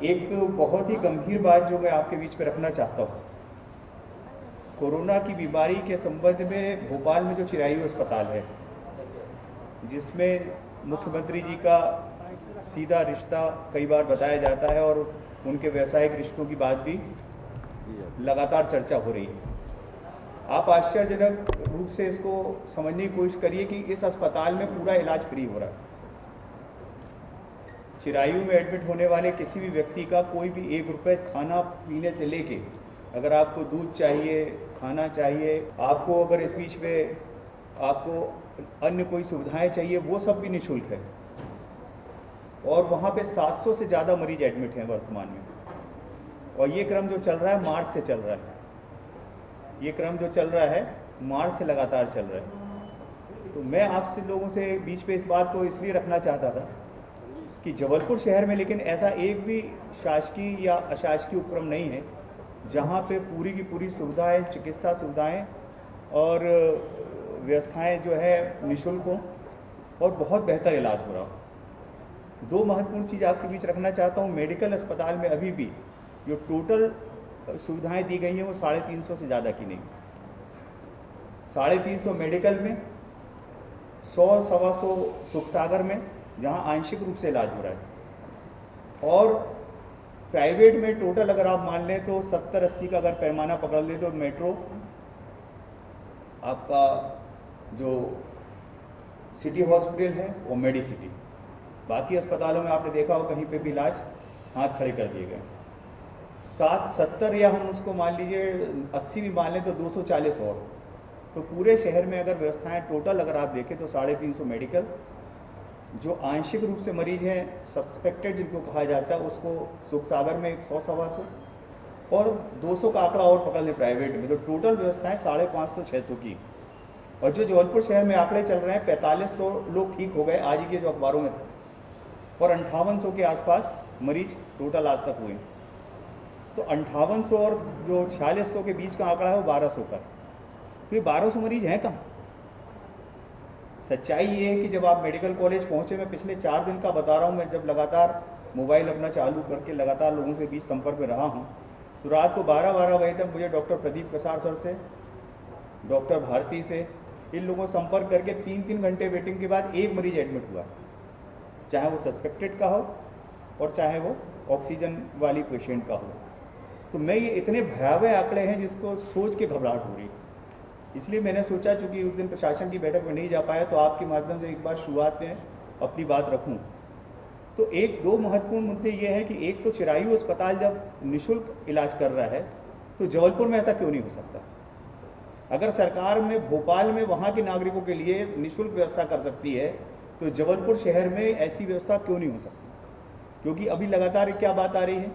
एक बहुत ही गंभीर बात जो मैं आपके बीच में रखना चाहता हूँ। कोरोना की बीमारी के संबंध में भोपाल में जो चिरायु अस्पताल है, जिसमें मुख्यमंत्री जी का सीधा रिश्ता कई बार बताया जाता है और उनके व्यावसायिक रिश्तों की बात भी लगातार चर्चा हो रही है। आप आश्चर्यजनक रूप से इसको समझने की कोशिश करिए कि इस अस्पताल में पूरा इलाज फ्री हो रहा है। चिरायु में एडमिट होने वाले किसी भी व्यक्ति का कोई भी 1 रुपये खाना पीने से लेके, अगर आपको दूध चाहिए, खाना चाहिए, आपको अगर इस बीच में आपको अन्य कोई सुविधाएं चाहिए, वो सब भी निःशुल्क है। और वहाँ पे 700 से ज़्यादा मरीज एडमिट हैं वर्तमान में, और ये क्रम जो चल रहा है मार्च से चल रहा है। ये क्रम जो चल रहा है मार्च से लगातार चल रहा है। तो मैं आपसे लोगों से बीच में इस बात को इसलिए रखना चाहता था कि जबलपुर शहर में लेकिन ऐसा एक भी शासकीय या अशासकीय उपक्रम नहीं है जहाँ पे पूरी की पूरी सुविधाएं, चिकित्सा सुविधाएं और व्यवस्थाएं जो है निःशुल्क हों और बहुत बेहतर इलाज हो रहा हो। 2 महत्वपूर्ण चीज़ आपके बीच रखना चाहता हूँ। मेडिकल अस्पताल में अभी भी जो टोटल सुविधाएं दी गई हैं वो 350 से ज़्यादा की नहीं। 350 मेडिकल में, 100-125 सुखसागर में जहां आंशिक रूप से इलाज हो रहा है, और प्राइवेट में टोटल अगर आप मान लें तो 70-80 का अगर पैमाना पकड़ लें तो मेट्रो आपका जो सिटी हॉस्पिटल है वो मेडिसिटी। बाकी अस्पतालों में आपने देखा हो कहीं पे भी इलाज हाथ खड़े कर दिए गए। 70 या हम उसको मान लीजिए 80 भी मान लें तो 240 और, तो पूरे शहर में अगर व्यवस्थाएं टोटल अगर आप देखें तो 350 मेडिकल, जो आंशिक रूप से मरीज हैं सस्पेक्टेड जिनको कहा जाता है उसको सुखसागर में 100-125 और 200 का आंकड़ा और पकड़ लें प्राइवेट में, तो टोटल व्यवस्थाएं 550-600 की। और जो जबलपुर शहर में आंकड़े चल रहे हैं 4500 लोग ठीक हो गए आज ही के जो अखबारों में थे, और 5800 के आसपास मरीज टोटल आज तक हुए। तो 5800 और जो 4600 के बीच का आंकड़ा है वो 1200 का। तो ये 1200 मरीज हैं कहाँ? सच्चाई ये है कि जब आप मेडिकल कॉलेज पहुँचे, मैं पिछले 4 दिन का बता रहा हूँ, मैं जब लगातार मोबाइल अपना चालू करके लगातार लोगों से बीच संपर्क में रहा हूँ, तो रात को 12-12 बजे तक मुझे डॉक्टर प्रदीप प्रसाद सर से, डॉक्टर भारती से, इन लोगों से संपर्क करके 3-3 घंटे वेटिंग के बाद एक मरीज एडमिट हुआ, चाहे वो सस्पेक्टेड का हो और चाहे वो ऑक्सीजन वाली पेशेंट का हो। तो मैं ये इतने भयावह आंकड़े हैं जिसको सोच के घबराहट हो रही, इसलिए मैंने सोचा चूँकि उस दिन प्रशासन की बैठक में नहीं जा पाया तो आपके माध्यम से एक बार शुरुआत में अपनी बात रखूं। तो 2 महत्वपूर्ण मुद्दे ये हैं कि एक तो चिरायु अस्पताल जब निःशुल्क इलाज कर रहा है तो जबलपुर में ऐसा क्यों नहीं हो सकता? अगर सरकार में भोपाल में वहाँ के नागरिकों के लिए निःशुल्क व्यवस्था कर सकती है तो जबलपुर शहर में ऐसी व्यवस्था क्यों नहीं हो सकती? क्योंकि अभी लगातार क्या बात आ रही है,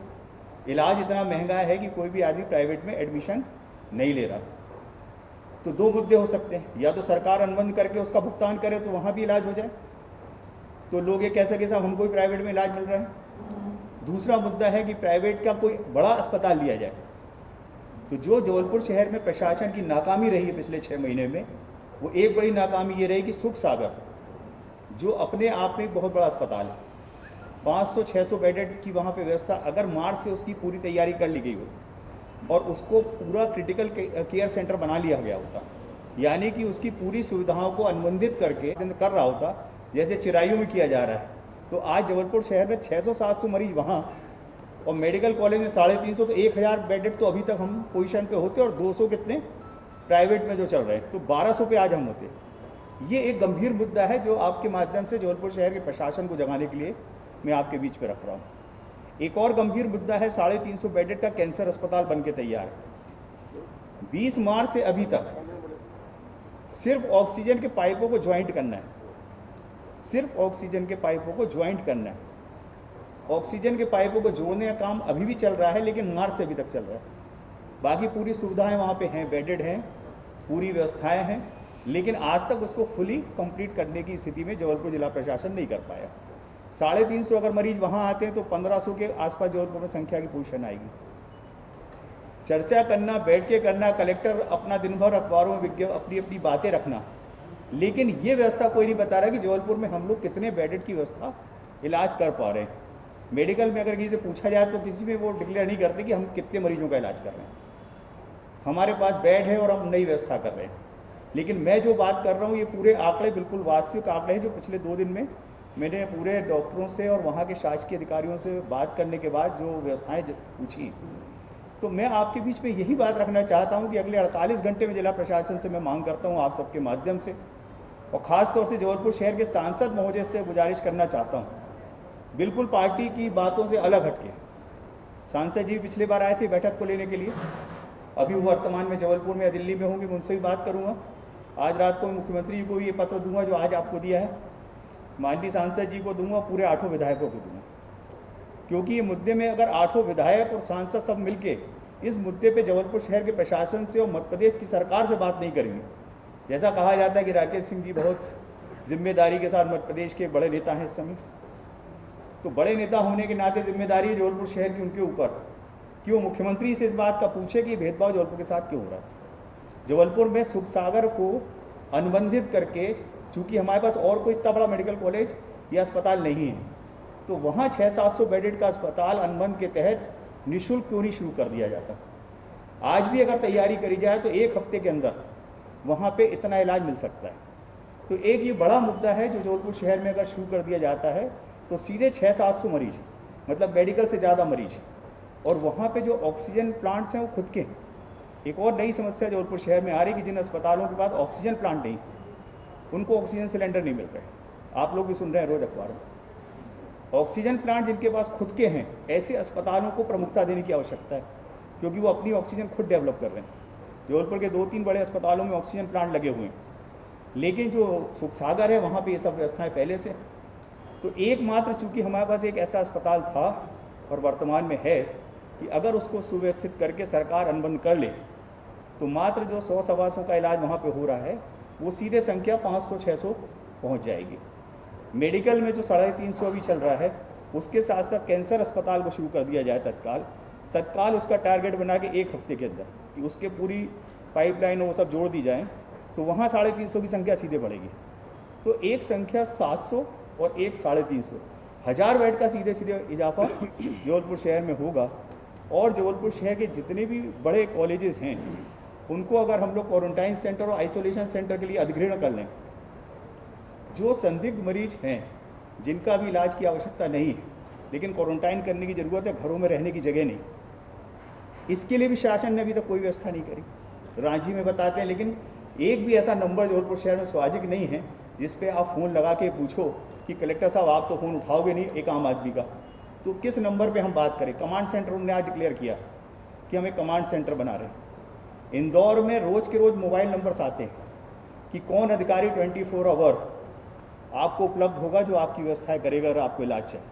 इलाज इतना महंगा है कि कोई भी आदमी प्राइवेट में एडमिशन नहीं ले रहा। तो 2 मुद्दे हो सकते हैं, या तो सरकार अनुबंध करके उसका भुगतान करे तो वहाँ भी इलाज हो जाए, तो लोग ये कह सके साहब हमको भी प्राइवेट में इलाज मिल रहा है। दूसरा मुद्दा है कि प्राइवेट का कोई बड़ा अस्पताल लिया जाए। तो जो जबलपुर शहर में प्रशासन की नाकामी रही है पिछले 6 महीने में, वो एक बड़ी नाकामी ये रही कि सुखसागर जो अपने आप में एक बहुत बड़ा अस्पताल है, 500-600 बेडेड की वहाँ पे व्यवस्था, अगर मार्च से उसकी पूरी तैयारी कर ली गई होती और उसको पूरा क्रिटिकल केयर सेंटर बना लिया गया होता, यानी कि उसकी पूरी सुविधाओं को अनुबंधित करके कर रहा होता जैसे चिरायु में किया जा रहा है, तो आज जबलपुर शहर में 600-700 मरीज वहाँ और मेडिकल कॉलेज में 350, तो 1000 बेडेड तो अभी तक हम पोजीशन पे होते और 200 कितने प्राइवेट में जो चल रहे हैं, तो 1200 पे आज हम होते। ये एक गंभीर मुद्दा है जो आपके माध्यम से जबलपुर शहर के प्रशासन को जगाने के लिए मैं आपके बीच में रख रहा हूँ। एक और गंभीर मुद्दा है 350 बेडेड का कैंसर अस्पताल बन के तैयार है। 20 मार्च से अभी तक सिर्फ ऑक्सीजन के पाइपों को ज्वाइंट करना है, सिर्फ ऑक्सीजन के पाइपों को ज्वाइंट करना है। ऑक्सीजन के पाइपों को जोड़ने का काम अभी भी चल रहा है, लेकिन मार्च से अभी तक चल रहा है। बाकी पूरी सुविधाएं वहाँ पे हैं, बेडेड हैं, पूरी व्यवस्थाएं हैं, लेकिन आज तक उसको फुली कंप्लीट करने की स्थिति में जबलपुर जिला प्रशासन नहीं कर पाया। 350 अगर मरीज वहाँ आते हैं तो 1500 के आसपास जबलपुर में संख्या की पोजीशन आएगी। चर्चा करना, बैठ के करना, कलेक्टर अपना दिन भर अखबारों में अपनी अपनी बातें रखना, लेकिन ये व्यवस्था कोई नहीं बता रहा कि जबलपुर में हम लोग कितने बेडेड की व्यवस्था इलाज कर पा रहे हैं। मेडिकल में अगर किसी से पूछा जाए तो किसी में वो डिक्लेयर नहीं करते कि हम कितने मरीजों का इलाज कर रहे हैं। हमारे पास बेड है और हम नई व्यवस्था कर रहे हैं। लेकिन मैं जो बात कर रहा हूँ ये पूरे आंकड़े बिल्कुल वास्तविक आंकड़े हैं जो पिछले 2 दिन में मैंने पूरे डॉक्टरों से और वहाँ के शासकीय अधिकारियों से बात करने के बाद जो व्यवस्थाएं पूछी। तो मैं आपके बीच में यही बात रखना चाहता हूँ कि अगले 48 घंटे में जिला प्रशासन से मैं मांग करता हूँ आप सबके माध्यम से, और ख़ास तौर से जबलपुर शहर के सांसद महोदय से गुजारिश करना चाहता हूँ, बिल्कुल पार्टी की बातों से अलग हटके। सांसद जी पिछली बार आए थे बैठक को लेने के लिए, अभी वो वर्तमान में जबलपुर में या दिल्ली में होंगे, मैं उनसे भी बात करूँगा। आज रात को मुख्यमंत्री को ये पत्र दूंगा जो आज आपको दिया है, माननीय सांसद जी को दूंगा, पूरे 8 विधायकों को दूंगा, क्योंकि ये मुद्दे में अगर 8 विधायक और सांसद सब मिलके इस मुद्दे पे जबलपुर शहर के प्रशासन से और मध्य प्रदेश की सरकार से बात नहीं करेंगे। जैसा कहा जाता है कि राकेश सिंह जी बहुत जिम्मेदारी के साथ मध्य प्रदेश के बड़े नेता हैं इस समय, तो बड़े नेता होने के नाते जिम्मेदारी है जबलपुर शहर की उनके ऊपर कि वो मुख्यमंत्री से इस बात का पूछे कि भेदभाव जबलपुर के साथ क्यों हो रहा है। जबलपुर में सुख सागर को अनुबंधित करके, चूँकि हमारे पास और कोई इतना बड़ा मेडिकल कॉलेज या अस्पताल नहीं है, तो वहाँ 600-700 बेडेड का अस्पताल अनुबंध के तहत निःशुल्क क्यों नहीं शुरू कर दिया जाता। आज भी अगर तैयारी करी जाए तो 1 हफ्ते के अंदर वहाँ पे इतना इलाज मिल सकता है। तो एक ये बड़ा मुद्दा है जो जबलपुर शहर में अगर शुरू कर दिया जाता है तो सीधे 600-700 मरीज, मतलब मेडिकल से ज़्यादा मरीज, और वहाँ पे जो ऑक्सीजन प्लांट्स हैं वो खुद के। एक और नई समस्या जबलपुर शहर में आ रही कि जिन अस्पतालों के पास ऑक्सीजन प्लांट नहीं, उनको ऑक्सीजन सिलेंडर नहीं मिल रहे। आप लोग भी सुन रहे हैं रोज अखबार में। ऑक्सीजन प्लांट जिनके पास खुद के हैं, ऐसे अस्पतालों को प्रमुखता देने की आवश्यकता है, क्योंकि वो अपनी ऑक्सीजन खुद डेवलप कर रहे हैं। जबलपुर के 2-3 बड़े अस्पतालों में ऑक्सीजन प्लांट लगे हुए हैं, लेकिन जो सुख सागर है वहाँ पे ये सब व्यवस्थाएं पहले से। तो एकमात्र चूँकि हमारे पास एक ऐसा अस्पताल था और वर्तमान में है कि अगर उसको सुव्यवस्थित करके सरकार अनुबंध कर ले तो मात्र जो 100-125 का इलाज वहाँ पे हो रहा है वो सीधे संख्या 500-600 पहुँच जाएगी। मेडिकल में जो 350 अभी चल रहा है उसके साथ साथ कैंसर अस्पताल को शुरू कर दिया जाए तत्काल उसका टारगेट बना के 1 हफ्ते के अंदर कि उसके पूरी पाइपलाइन वो सब जोड़ दी जाए, तो वहाँ 350 की संख्या सीधे बढ़ेगी। तो एक संख्या 700 और एक 350, 1000 बेड का सीधे सीधे इजाफा जबलपुर शहर में होगा। और जबलपुर शहर के जितने भी बड़े कॉलेजेस हैं उनको अगर हम लोग क्वारंटाइन सेंटर और आइसोलेशन सेंटर के लिए अधिग्रहण कर लें, जो संदिग्ध मरीज हैं जिनका भी इलाज की आवश्यकता नहीं है लेकिन क्वारंटाइन करने की ज़रूरत है, घरों में रहने की जगह नहीं, इसके लिए भी शासन ने अभी तक कोई व्यवस्था नहीं करी। रांची में बताते हैं, लेकिन एक भी ऐसा नंबर जबलपुर शहर में स्वाभाविक नहीं है जिस पे आप फ़ोन लगा के पूछो कि कलेक्टर साहब आप तो फ़ोन उठाओगे नहीं एक आम आदमी का, तो किस नंबर पे हम बात करें। कमांड सेंटर उन्होंने आज डिक्लेयर किया कि हम एक कमांड सेंटर बना रहे हैं। इंदौर में रोज़ के रोज़ मोबाइल नंबर्स आते हैं कि कौन अधिकारी 24 आवर आपको उपलब्ध होगा जो आपकी व्यवस्थाएं करेगा अगर आपको इलाज चाहिए।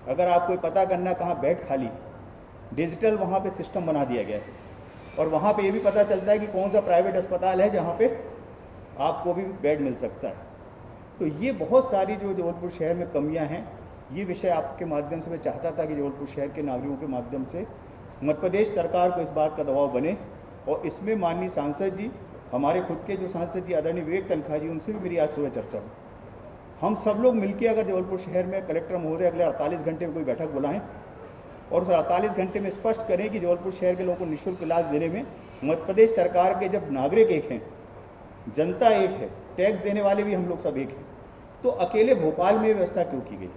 अगर आपको पता करना कहाँ बेड खाली, डिजिटल वहाँ पे सिस्टम बना दिया गया है, और वहाँ पे ये भी पता चलता है कि कौन सा प्राइवेट अस्पताल है जहाँ पे आपको भी बेड मिल सकता है। तो ये बहुत सारी जो जबलपुर शहर में कमियाँ हैं, ये विषय आपके माध्यम से मैं चाहता था कि जबलपुर शहर के नागरिकों के माध्यम से मध्य प्रदेश सरकार को इस बात का दबाव बने, और इसमें माननीय सांसद जी, हमारे खुद के जो सांसद जी आदरणीय विवेक तनखा जी, उनसे भी मेरी आज सुबह चर्चा हुई। हम सब लोग मिलकर अगर जबलपुर शहर में कलेक्टर महोदय अगले 48 घंटे में कोई बैठक बुलाएं और उस 48 घंटे में स्पष्ट करें कि जबलपुर शहर के लोगों को निःशुल्क इलाज देने में मध्य प्रदेश सरकार के जब नागरिक एक हैं, जनता एक है, टैक्स देने वाले भी हम लोग सब एक हैं, तो अकेले भोपाल में व्यवस्था क्यों की गई?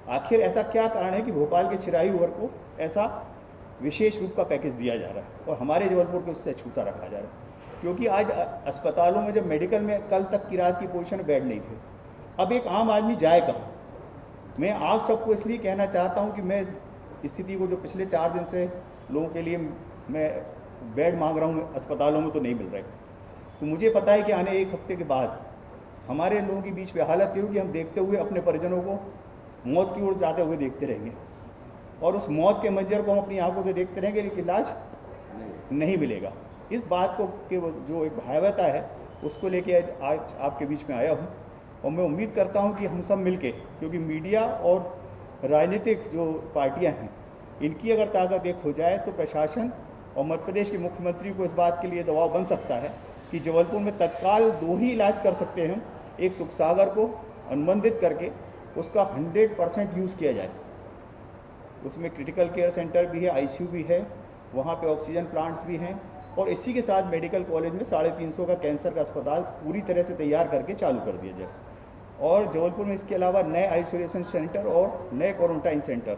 आखिर ऐसा क्या कारण है कि भोपाल के चिराई ओवर को ऐसा विशेष रूप का पैकेज दिया जा रहा है और हमारे जबलपुर को उससे छूता रखा जा रहा है? क्योंकि आज अस्पतालों में जब मेडिकल में कल तक की रात की पोजीशन बेड नहीं थे, अब एक आम आदमी जाए कहाँ? मैं आप सबको इसलिए कहना चाहता हूँ कि मैं इस स्थिति को, जो पिछले 4 दिन से लोगों के लिए मैं बेड मांग रहा हूँ अस्पतालों में तो नहीं मिल रहे, तो मुझे पता है कि आने 1 हफ्ते के बाद हमारे लोगों के बीच में हालत ये होगी, हम देखते हुए अपने परिजनों को मौत की ओर जाते हुए देखते रहेंगे, और उस मौत के मंजर को हम अपनी आंखों से देखते रहेंगे लेकिन इलाज नहीं मिलेगा। इस बात को के जो एक भयावहता है उसको लेके आज आपके बीच में आया हूँ, और मैं उम्मीद करता हूँ कि हम सब मिलके, क्योंकि मीडिया और राजनीतिक जो पार्टियाँ हैं इनकी अगर ताकत एक हो जाए तो प्रशासन और मध्य प्रदेश के मुख्यमंत्री को इस बात के लिए दबाव बन सकता है कि जबलपुर में तत्काल 2 ही इलाज कर सकते हैं। एक सुख सागर को अनुबंधित करके उसका 100% यूज़ किया जाए, उसमें क्रिटिकल केयर सेंटर भी है, आईसीयू भी है, वहाँ पे ऑक्सीजन प्लांट्स भी हैं, और इसी के साथ मेडिकल कॉलेज में 350 का कैंसर का अस्पताल पूरी तरह से तैयार करके चालू कर दिया जाए। और जबलपुर में इसके अलावा नए आइसोलेशन सेंटर और नए क्वारंटाइन सेंटर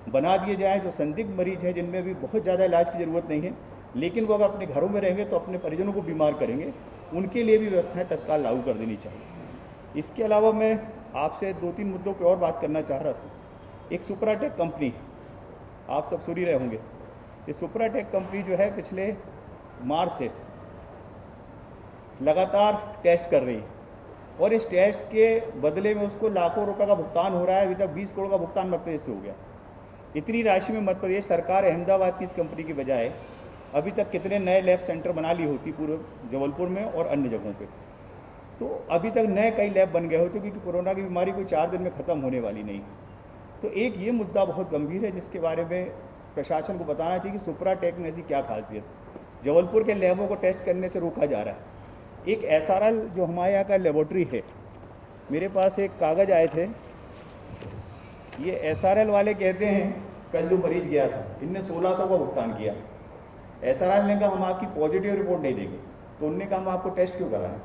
बना दिए जाएँ, जो संदिग्ध मरीज हैं जिनमें भी बहुत ज़्यादा इलाज की ज़रूरत नहीं है, लेकिन वो अगर अपने घरों में रहेंगे तो अपने परिजनों को बीमार करेंगे, उनके लिए भी व्यवस्थाएँ तत्काल लागू कर देनी चाहिए। इसके अलावा मैं आपसे 2-3 मुद्दों पर और बात करना चाह रहा था। एक सुपराटेक कंपनी, आप सब सुन ही रहे होंगे, ये सुपराटेक कंपनी जो है पिछले मार्च से लगातार टेस्ट कर रही है, और इस टेस्ट के बदले में उसको लाखों रुपए का भुगतान हो रहा है। अभी तक 20 करोड़ का भुगतान मध्य प्रदेश से हो गया। इतनी राशि में मध्य प्रदेश सरकार अहमदाबाद की इस कंपनी की बजाय अभी तक कितने नए लैब सेंटर बना ली होती पूरे जबलपुर में और अन्य जगहों पे। तो अभी तक नए कई लैब बन गए होते, क्योंकि कोरोना की बीमारी कोई 4 दिन में ख़त्म होने वाली नहीं। तो एक ये मुद्दा बहुत गंभीर है, जिसके बारे में प्रशासन को बताना चाहिए कि सुपराटेक में ऐसी क्या खासियत, जबलपुर के लैबों को टेस्ट करने से रोका जा रहा है। एक एसआरएल जो हमारे यहाँ का लेबोरेटरी है, मेरे पास एक कागज़ आए थे, ये एसआरएल वाले कहते हैं कल जो मरीज गया था इनने 1600 का भुगतान किया। एसआरएल ने कहा हम आपकी पॉजिटिव रिपोर्ट नहीं देंगे, तो उनने कहा हम आपको टेस्ट क्यों कराएं।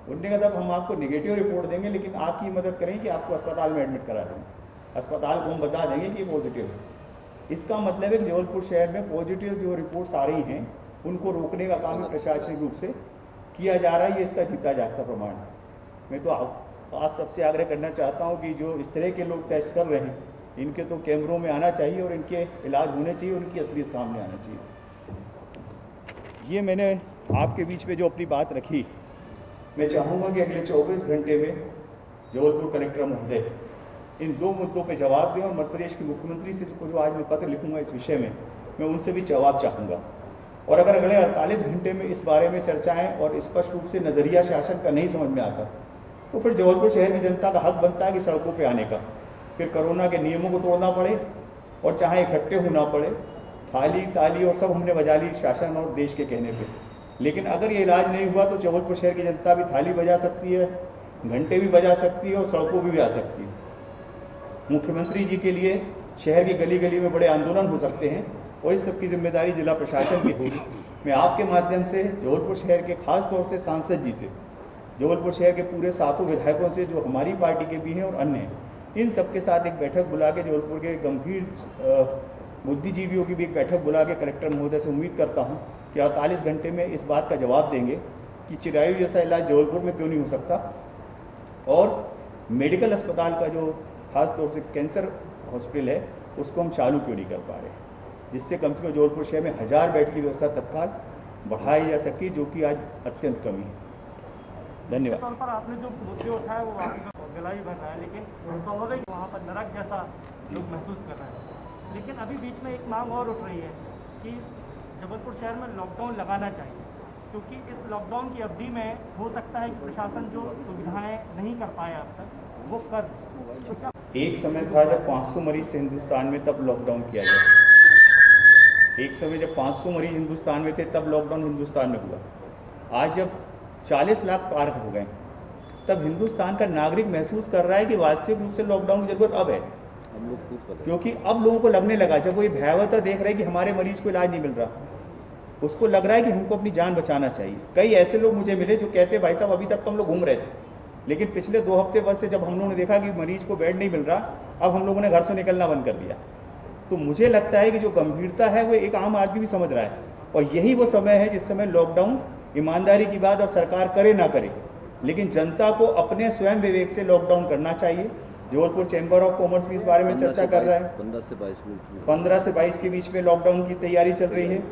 उनने कहा तब हम आपको निगेटिव रिपोर्ट देंगे, लेकिन आपकी मदद करेंगे कि आपको अस्पताल में एडमिट करा देंगे, अस्पताल को हम बता देंगे कि ये पॉजिटिव है। इसका मतलब है कि जबलपुर शहर में पॉजिटिव जो रिपोर्ट्स आ रही हैं उनको रोकने का काम प्रशासनिक रूप से किया जा रहा है। ये इसका जीता जागता प्रमाण है। मैं तो आप सबसे आग्रह करना चाहता हूँ कि जो इस तरह के लोग टेस्ट कर रहे हैं, इनके तो कैमरों में आना चाहिए और इनके इलाज होने चाहिए, उनकी असलियत सामने आना चाहिए। ये मैंने आपके बीच में जो अपनी बात रखी, मैं चाहूँगा कि अगले 24 घंटे में जबलपुर कलेक्टर महोदय इन 2 मुद्दों पे जवाब दें, और मध्य प्रदेश के मुख्यमंत्री से जो आज मैं पत्र लिखूंगा इस विषय में, मैं उनसे भी जवाब चाहूँगा। और अगर अगले 48 घंटे में इस बारे में चर्चाएं और स्पष्ट रूप से नज़रिया शासन का नहीं समझ में आता, तो फिर जबलपुर शहर की जनता का हक बनता है कि सड़कों पर आने का, फिर कोरोना के नियमों को तोड़ना पड़े और चाहे इकट्ठे होना पड़े। थाली ताली और सब हमने बजा ली शासन और देश के कहने पे, लेकिन अगर ये इलाज नहीं हुआ तो जबलपुर शहर की जनता भी थाली बजा सकती है, घंटे भी बजा सकती है और सड़कों पर भी आ सकती है। मुख्यमंत्री जी के लिए शहर की गली गली में बड़े आंदोलन हो सकते हैं, और इस सब की जिम्मेदारी जिला प्रशासन की होगी। मैं आपके माध्यम से जबलपुर शहर के खास तौर से सांसद जी से, जबलपुर शहर के पूरे 7 विधायकों से जो हमारी पार्टी के भी हैं और अन्य हैं, इन सबके साथ एक बैठक बुला के जबलपुर के गंभीर बुद्धिजीवियों की भी एक बैठक बुला के कलेक्टर महोदय से उम्मीद करता हूं कि 48 घंटे में इस बात का जवाब देंगे कि चिरायु जैसा इलाज जबलपुर में क्यों नहीं हो सकता, और मेडिकल अस्पताल का जो खास तौर से कैंसर हॉस्पिटल है उसको हम चालू क्यों नहीं कर पा रहे, जिससे कम से कम जबलपुर शहर में 1000 बेड की व्यवस्था तत्काल बढ़ाई जा सके, जो कि आज अत्यंत कमी है। धन्यवाद। तौर पर आपने जो मुद्दे उठाए वो वाकई गलाई भर रहा है, लेकिन स्वाभाविक वहाँ पर नरक जैसा लोग महसूस कर रहे हैं। लेकिन अभी बीच में एक मांग और उठ रही है कि जबलपुर शहर में लॉकडाउन लगाना चाहिए, क्योंकि इस लॉकडाउन की अवधि में हो सकता है कि प्रशासन जो सुविधाएं नहीं कर पाया अब तक वो कर। तो क्या एक समय था जब 500 मरीज थे हिंदुस्तान में, तब लॉकडाउन किया गया। एक समय जब 500 मरीज हिंदुस्तान में थे तब लॉकडाउन हिंदुस्तान में हुआ। आज जब 40 लाख पार हो गए, तब हिंदुस्तान का नागरिक महसूस कर रहा है कि वास्तविक रूप से लॉकडाउन की जरूरत अब है, क्योंकि अब लोगों को लगने लगा, जब वो ये भयावहता देख रहे हैं कि हमारे मरीज को इलाज नहीं मिल रहा, उसको लग रहा है कि हमको अपनी जान बचाना चाहिए। कई ऐसे लोग मुझे मिले जो कहते भाई साहब अभी तक तो हम लोग घूम रहे थे, लेकिन पिछले 2 हफ्ते बाद से जब हम लोगों ने देखा कि मरीज को बेड नहीं मिल रहा, अब हम लोगों ने घर से निकलना बंद कर दिया। तो मुझे लगता है कि जो गंभीरता है वो एक आम आदमी भी समझ रहा है, और यही वो समय है जिस समय लॉकडाउन ईमानदारी की बात अब सरकार करे ना करे, लेकिन जनता को अपने स्वयं विवेक से लॉकडाउन करना चाहिए। जबलपुर चैम्बर ऑफ कॉमर्स भी इस बारे में चर्चा कर रहा है। 15 से 22 के बीच में लॉकडाउन की तैयारी चल रही है।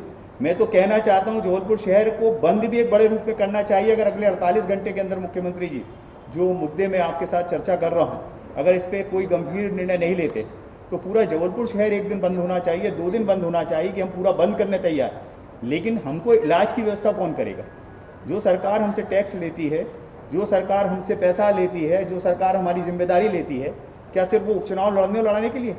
मैं तो कहना चाहता हूं जबलपुर शहर को बंद भी एक बड़े रूप में करना चाहिए। अगर अगले 48 घंटे के अंदर मुख्यमंत्री जी जो मुद्दे में आपके साथ चर्चा कर रहा हूं, अगर इस पर कोई गंभीर निर्णय नहीं लेते तो पूरा जबलपुर शहर एक दिन बंद होना चाहिए, 2 दिन बंद होना चाहिए कि हम पूरा बंद करने तैयार। लेकिन हमको इलाज की व्यवस्था कौन करेगा? जो सरकार हमसे टैक्स लेती है, जो सरकार हमसे पैसा लेती है, जो सरकार हमारी जिम्मेदारी लेती है, क्या सिर्फ वो उपचुनाव लड़ने और लड़ाने के लिए?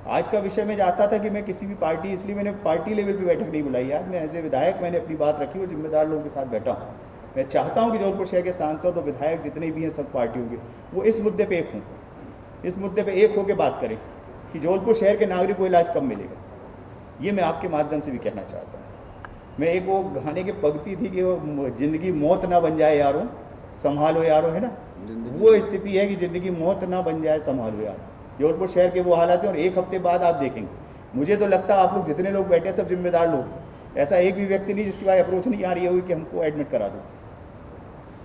आज का विषय में चाहता था कि मैं किसी भी पार्टी, इसलिए मैंने पार्टी लेवल पे बैठक नहीं बुलाई। आज मैं एज ए विधायक मैंने अपनी बात रखी और जिम्मेदार लोगों के साथ बैठा हूँ। मैं चाहता हूँ कि जबलपुर शहर के सांसद और विधायक जितने भी हैं सब पार्टियों के, वो इस मुद्दे पे एक हों, इस मुद्दे पे एक होकर बात करें। कि जबलपुर शहर के नागरिक को इलाज कब मिलेगा। ये मैं आपके माध्यम से भी कहना चाहता हूँ। मैं एक वो गाने की पंक्ति थी कि वो ज़िंदगी मौत ना बन जाए यारों, संभालो यारों, है ना, वो स्थिति है कि ज़िंदगी मौत ना बन जाए, संभालो यार। जबलपुर शहर के वो हालात हैं और एक हफ्ते बाद आप देखेंगे, मुझे तो लगता है आप लोग जितने लोग बैठे सब जिम्मेदार लोग, ऐसा एक भी व्यक्ति नहीं जिसके पास अप्रोच नहीं आ रही है कि हमको एडमिट करा दो।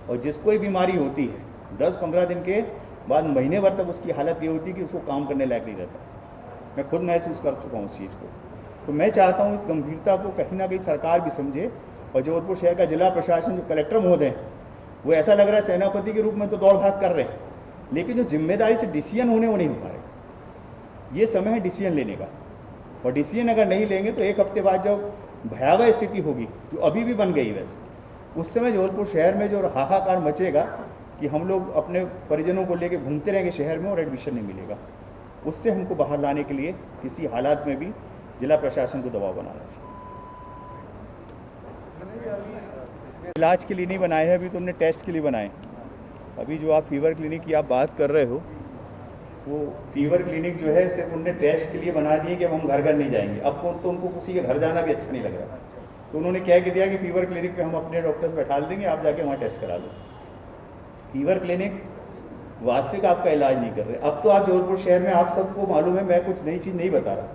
और जिसको कोई बीमारी होती है 10-15 दिन के बाद महीने भर तक उसकी हालत ये होती है कि उसको काम करने लायक नहीं रहता। मैं खुद महसूस कर चुका हूँ उस चीज़ को। तो मैं चाहता हूँ इस गंभीरता को कहीं ना कहीं सरकार भी समझे और जबलपुर शहर का जिला प्रशासन, जो कलेक्टर महोदय हैं, वो ऐसा लग रहा है सेनापति के रूप में तो दौड़ भाग कर रहे हैं, लेकिन जो जिम्मेदारी से डिसीजन होने वो नहीं हो पा रहे। ये समय है डिसीजन लेने का, और डिसीजन अगर नहीं लेंगे तो एक हफ्ते बाद जब भयावह स्थिति होगी, जो अभी भी बन गई वैसे, उस समय जबलपुर शहर में जो हाहाकार मचेगा कि हम लोग अपने परिजनों को लेकर घूमते रहेंगे शहर में और एडमिशन नहीं मिलेगा। उससे हमको बाहर लाने के लिए किसी हालात में भी जिला प्रशासन को दबाव बनाना चाहिए। इलाज के लिए नहीं बनाए हैं, अभी तो हमने टेस्ट के लिए बनाए। अभी जो आप फीवर क्लिनिक की आप बात कर रहे हो, वो फीवर क्लिनिक जो है सिर्फ उनने टेस्ट के लिए बना दिए कि अब हम घर घर नहीं जाएंगे। अब तो उनको किसी के घर जाना भी अच्छा नहीं लग रहा, तो उन्होंने क्या कह दिया कि फीवर क्लिनिक पे हम अपने डॉक्टर्स बैठा देंगे, आप जाके वहाँ टेस्ट करा लो। फीवर क्लिनिक वास्तविक आपका इलाज नहीं कर रहे। अब तो आप जबलपुर शहर में, आप सबको मालूम है, मैं कुछ नई चीज़ नहीं बता रहा,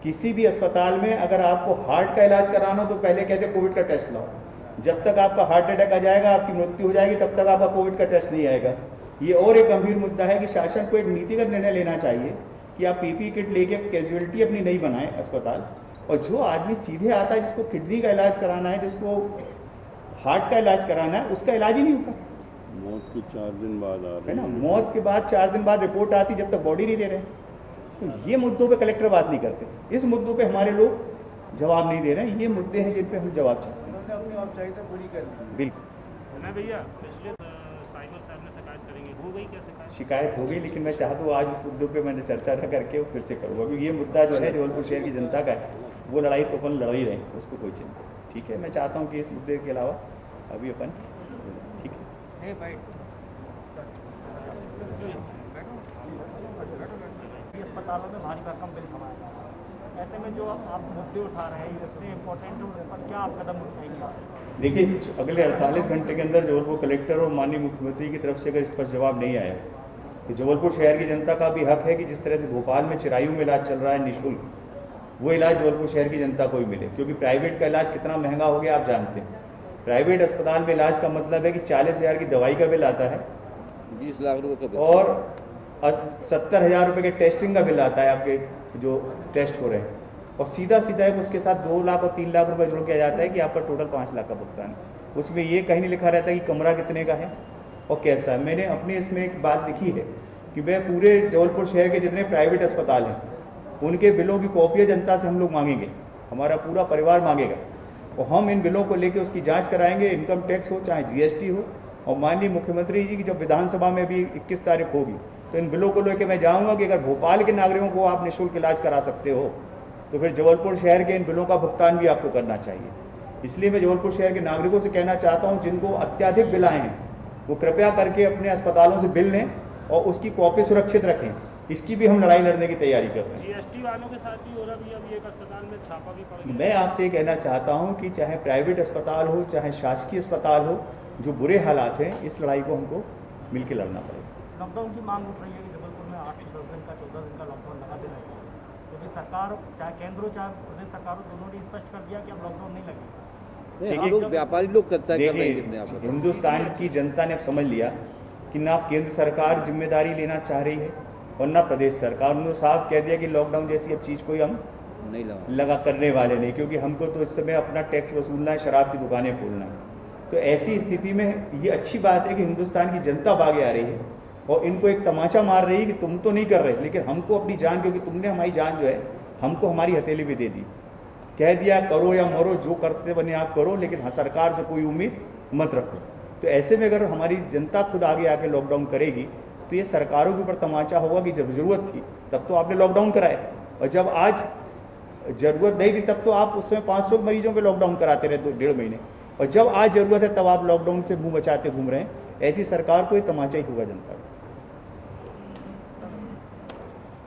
किसी भी अस्पताल में अगर आपको हार्ट का इलाज कराना हो तो पहले कहते कोविड का टेस्ट लाओ। जब तक आपका हार्ट अटैक आ जाएगा, आपकी मृत्यु हो जाएगी, तब तक आपका कोविड का टेस्ट नहीं आएगा। ये और एक गंभीर मुद्दा है कि शासन को एक नीतिगत निर्णय लेना चाहिए कि आप पीपी किट लेके कैजुअलिटी अपनी नहीं बनाएं अस्पताल, और जो आदमी सीधे आता है, जिसको किडनी का इलाज कराना है, जिसको हार्ट का इलाज कराना है, उसका इलाज ही नहीं होगा। मौत के 4 दिन बाद आ रहे है ना, मौत के बाद 4 दिन बाद रिपोर्ट आती, जब तक बॉडी नहीं दे रहे। तो ये मुद्दों पे कलेक्टर बात नहीं करते, इस मुद्दों पे हमारे लोग जवाब नहीं दे रहे हैं। ये मुद्दे हैं जिन पे हम जवाब चाहते हैं। उन्होंने अपनी औपचारिकता पूरी कर ली। बिल्कुल ना भैया, पिछले साइबर साहब ने शिकायत करेंगे, हो गई क्या शिकायत? शिकायत हो गई, लेकिन मैं चाहता हूँ आज उस मुद्दों पे मैंने चर्चा न करके वो फिर से करूँगा, क्योंकि ये मुद्दा जो है जबलपुर शहर की जनता का है, वो लड़ाई तो अपन लड़ ही रहे हैं, उसको कोई चिंता नहीं। ठीक है, मैं चाहता हूँ कि इस मुद्दे के अलावा अभी अपन ठीक है। अस्पतालों में भारी भरकम बिल कमाया, ऐसे में जो आप मुद्दे उठा रहे हैं इतने इम्पोर्टेंट है, उस पर क्या आप कदम उठाएंगे? देखिए, अगले 48 घंटे के अंदर जबलपुर कलेक्टर और माननीय मुख्यमंत्री की तरफ से अगर इस पर जवाब नहीं आया तो जबलपुर शहर की जनता का भी हक है कि जिस तरह से भोपाल में चिरायु में इलाज चल रहा है निःशुल्क, वो इलाज जबलपुर शहर की जनता को भी मिले, क्योंकि प्राइवेट का इलाज कितना महंगा हो गया आप जानते हैं। प्राइवेट अस्पताल में इलाज का मतलब है कि 40,000 की दवाई का बिल आता है, 20 लाख रुपए का, और 70,000 रुपये के टेस्टिंग का बिल आता है, आपके जो टेस्ट हो रहे हैं, और सीधा सीधा एक उसके साथ 2 लाख और 3 लाख रुपए जोड़ किया जाता है कि आपका टोटल 5 लाख का भुगतान है। उसमें ये कहीं नहीं लिखा रहता है कि कमरा कितने का है और कैसा है। मैंने अपने इसमें एक बात लिखी है कि मैं पूरे जबलपुर शहर के जितने प्राइवेट अस्पताल हैं उनके बिलों की कॉपियाँ जनता से हम लोग मांगेंगे, हमारा पूरा परिवार मांगेगा, और हम इन बिलों को लेकर उसकी जाँच कराएंगे, इनकम टैक्स हो चाहे GST हो। और माननीय मुख्यमंत्री जी की जब विधानसभा में भी 21 तारीख होगी तो इन बिलों को लेकर मैं जाऊँगा कि अगर भोपाल के नागरिकों को आप निःशुल्क इलाज करा सकते हो तो फिर जबलपुर शहर के इन बिलों का भुगतान भी आपको करना चाहिए। इसलिए मैं जबलपुर शहर के नागरिकों से कहना चाहता हूं, जिनको अत्याधिक बिल आए हैं वो कृपया करके अपने अस्पतालों से बिल लें और उसकी कॉपी सुरक्षित रखें। इसकी भी हम लड़ाई लड़ने की तैयारी कर रहे हैं। GST वालों के साथ भी हो रहा भी, अभी एक अस्पताल में छापा भी पड़ गया। मैं आपसे ये कहना चाहता हूँ कि चाहे प्राइवेट अस्पताल हो चाहे शासकीय अस्पताल हो, जो बुरे हालात हैं, इस लड़ाई को हमको मिलकर लड़ना पड़ेगा। लॉकडाउन की मांग उठ रही है कि जबलपुर में 8 से 10 दिन का 14 दिन का लॉकडाउन लगा देना चाहिए, क्योंकि सरकार चाहे केंद्र हो चाहे प्रदेश सरकार दोनों ने स्पष्ट कर दिया कि अब लॉकडाउन नहीं लगेगा। हम लोग व्यापारी लोग करता है, देखिए, हिंदुस्तान की जनता ने अब समझ लिया कि ना केंद्र सरकार जिम्मेदारी लेना चाह रही है और ना प्रदेश सरकार। उन्होंने साफ कह दिया कि लॉकडाउन जैसी अब चीज़ कोई हम नहीं लगा करने वाले नहीं, क्योंकि हमको तो इस समय अपना टैक्स वसूलना है, शराब की दुकानें खोलना है। तो ऐसी स्थिति में ये अच्छी बात है कि हिंदुस्तान की जनता आगे आ रही है और इनको एक तमाचा मार रही है कि तुम तो नहीं कर रहे, लेकिन हमको अपनी जान, क्योंकि तुमने हमारी जान जो है हमको हमारी हथेली पे दे दी, कह दिया करो या मरो, जो करते बने आप करो, लेकिन हाँ सरकार से कोई उम्मीद मत रखो। तो ऐसे में अगर हमारी जनता खुद आगे आके लॉकडाउन करेगी तो ये सरकारों के ऊपर तमाचा होगा कि जब ज़रूरत थी तब तो आपने लॉकडाउन कराए, और जब आज ज़रूरत नहीं थी तब तो आप उस समय 500 मरीजों पे लॉकडाउन कराते रहे 1.5 महीने, और जब आज ज़रूरत है तब आप लॉकडाउन से मुंह बचाते घूम रहे हैं। ऐसी सरकार को ये तमाचा ही होगा जनता का।